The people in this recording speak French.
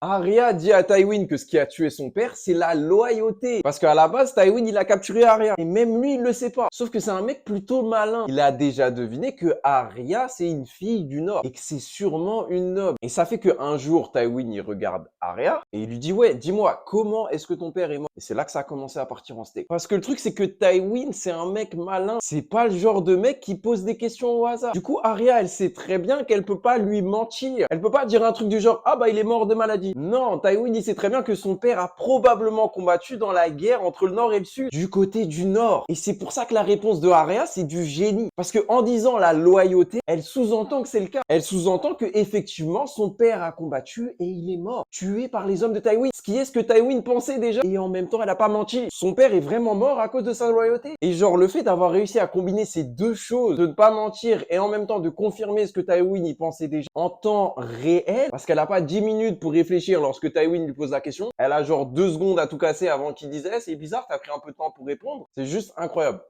Arya dit à Tywin que ce qui a tué son père, c'est la loyauté. Parce qu'à la base, Tywin, il a capturé Arya. Et même lui, il le sait pas. Sauf que c'est un mec plutôt malin. Il a déjà deviné que Arya, c'est une fille du Nord. Et que c'est sûrement une noble. Et ça fait qu'un jour, Tywin, il regarde Arya. Et il lui dit, ouais, dis-moi, comment est-ce que ton père est mort? Et c'est là que ça a commencé à partir en steak. Parce que le truc, c'est que Tywin, c'est un mec malin. C'est pas le genre de mec qui pose des questions au hasard. Du coup, Arya, elle sait très bien qu'elle peut pas lui mentir. Elle peut pas dire un truc du genre, ah bah il est mort de maladie. Non, Tywin, il sait très bien que son père a probablement combattu dans la guerre entre le Nord et le Sud, du côté du Nord. Et c'est pour ça que la réponse de Arya, c'est du génie. Parce que en disant la loyauté, elle sous-entend que c'est le cas. Elle sous-entend que effectivement son père a combattu et il est mort, tué par les hommes de Tywin. Ce qui est ce que Tywin pensait déjà. Et en même temps, elle a pas menti. Son père est vraiment mort à cause de sa loyauté. Et genre, le fait d'avoir réussi à combiner ces deux choses, de ne pas mentir et en même temps de confirmer ce que Tywin y pensait déjà en temps réel, parce qu'elle a pas 10 minutes pour réfléchir lorsque Tywin lui pose la question. Elle a genre 2 secondes à tout casser avant qu'il dise, eh, c'est bizarre, t'as pris un peu de temps pour répondre. C'est juste incroyable.